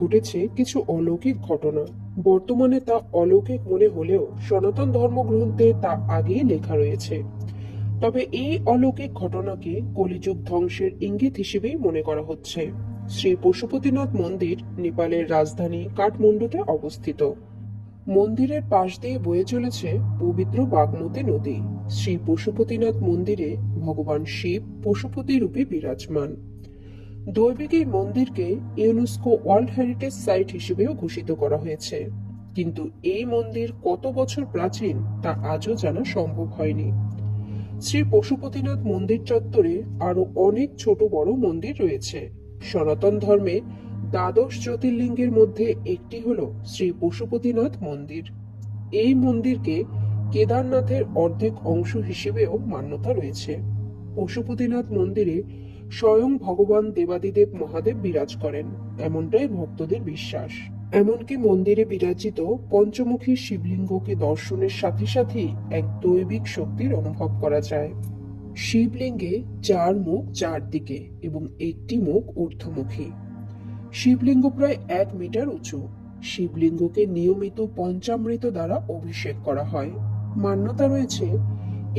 ঘটেছে কিছু অলৌকিক ঘটনা। বর্তমানে তা অলৌকিক মনে হলেও সনাতন ধর্মগ্রন্থে তা আগেই লেখা রয়েছে। তবে এই অলৌকিক ঘটনাকে কলিযুগ ধ্বংসের ইঙ্গিত হিসেবেই মনে করা হচ্ছে। শ্রী পশুপতিনাথ মন্দির নেপালের রাজধানী কাঠমান্ডুতে অবস্থিত। মন্দিরের পাশ দিয়ে বয়ে চলেছে পবিত্র বাগমতী নদী। শ্রী পশুপতিনাথ মন্দিরে ভগবান শিব পশুপতি রূপে বিরাজমান। দৈবিক এই মন্দিরকে ইউনেস্কো ওয়ার্ল্ড হেরিটেজ সাইট হিসেবেও ঘোষিত করা হয়েছে। কিন্তু এই মন্দির কত বছর প্রাচীন তা আজও জানা সম্ভব হয়নি। শ্রী পশুপতিনাথ মন্দির চত্বরে আরো অনেক ছোট বড় মন্দির রয়েছে। সনাতন ধর্মে দ্বাদশ জ্যোতির্লিঙ্গের মধ্যে একটি হল শ্রী পশুপতিনাথ মন্দির। এই মন্দিরকে কেদারনাথের অর্ধেক অংশ হিসেবেও মান্যতা রয়েছে। পশুপতিনাথ মন্দিরে স্বয়ং ভগবান দেবাদিদেব মহাদেব বিরাজ করেন, এমনটাই ভক্তদের বিশ্বাস। এমনকি মন্দিরে বিরাজিত পঞ্চমুখী শিবলিঙ্গকে দর্শনের সাথে সাথেই এক দৈবিক শক্তির অনুভব করা যায়। শিবলিঙ্গে 4 মুখ 4 দিকে এবং একটি মুখ ঊর্ধ্বমুখী। শিবলিঙ্গ প্রায় 1 মিটার উঁচু। শিবলিঙ্গকে নিয়মিত পঞ্চামৃত দ্বারা অভিষেক করা হয়। মান্যতা রয়েছে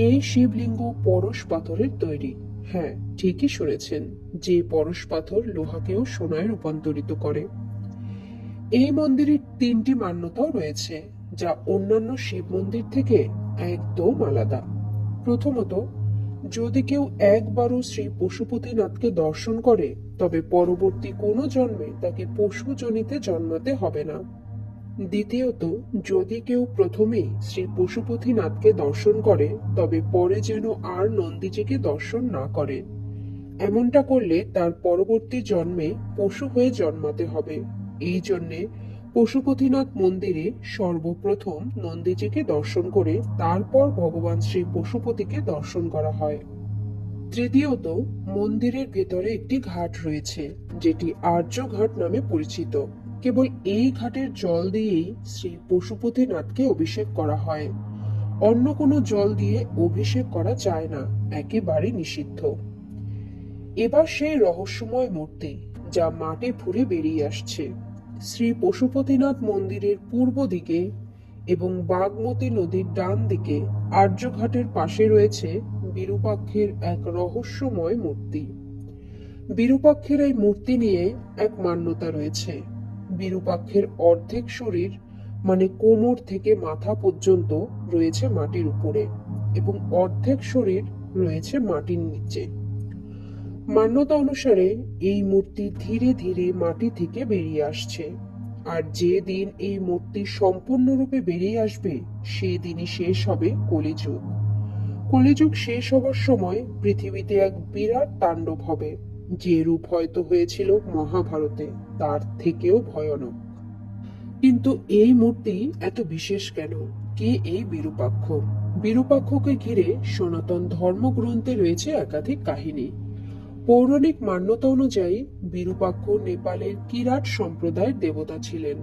এই শিবলিঙ্গ পরশ পাথরের তৈরি। হ্যাঁ, ঠিকই শুনেছেন, যে পরশ পাথর লোহাকেও সোনায় রূপান্তরিত করে। এই মন্দিরের 3টি মান্যতাও রয়েছে, যা অন্যান্য শিব মন্দির থেকে একদম আলাদা। প্রথমত, যদি কেউ একবারও শ্রী পশুপতিনাথকে দর্শন করে তবে পরবর্তী কোনো জন্মে তাকে পশু যোনিতে জন্মাতে হবে না। দ্বিতীয়ত, যদি কেউ প্রথমেই শ্রী পশুপতিনাথকে দর্শন করে তবে পরে যেন আর নন্দীজিকে দর্শন না করে। এমনটা করলে তার পরবর্তী জন্মে পশু হয়ে জন্মাতে হবে। এই জন্যে পশুপতিনাথ মন্দিরে সর্বপ্রথম নন্দীজিকে দর্শন করে তারপর ভগবান শ্রী পশুপতিকে দর্শন করা হয়। তৃতীয়ত, মন্দিরের ভেতরে একটি ঘাট রয়েছে, যেটি আর্য ঘাট নামে পরিচিত। কেবল এই ঘাটের জল দিয়েই শ্রী পশুপতিনাথকে অভিষেক করা হয়। অন্য কোনো জল দিয়ে অভিষেক করা যায় না, একেবারে নিষিদ্ধ। এবার সেই রহস্যময় মূর্তি, যা মাটি ফুঁড়ে বেরিয়ে আসছে। শ্রী পশুপতিনাথ মন্দিরের পূর্ব দিকে এবং বাগমতী নদীর ডান দিকে আর্যঘাটের পাশে রয়েছে বিরূপাক্ষের এক রহস্যময় মূর্তি। বিরূপাক্ষের এই মূর্তি নিয়ে এক মান্যতা রয়েছে। বিরূপাক্ষের অর্ধেক শরীর মানে কোমর থেকে মাথা পর্যন্ত রয়েছে মাটির উপরে এবং অর্ধেক শরীর রয়েছে মাটির নিচে। মান্যতা অনুসারে এই মূর্তি ধীরে ধীরে মাটি থেকে বেরিয়ে আসছে, আর যে দিন এই মূর্তি সম্পূর্ণরূপে বেরিয়ে আসবে সেদিনই শেষ হবে কলিযুগ। কলিযুগ শেষ হবার সময় পৃথিবীতে এক বিরাট তাণ্ডব হবে, যে রূপ হয়তো হয়েছিল মহাভারতে তার থেকেও ভয়ানক। কিন্তু এই মূর্তি এত বিশেষ কেন? কে এই বিরূপাক্ষ? বিরূপাক্ষকে ঘিরে সনাতন ধর্মগ্রন্থে রয়েছে একাধিক কাহিনী। পৌরাণিক মান্যতা অনুযায়ী বিরূপাক্ষ নেপালের কিরাট সম্প্রদায়ের দেবতা ছিলেন।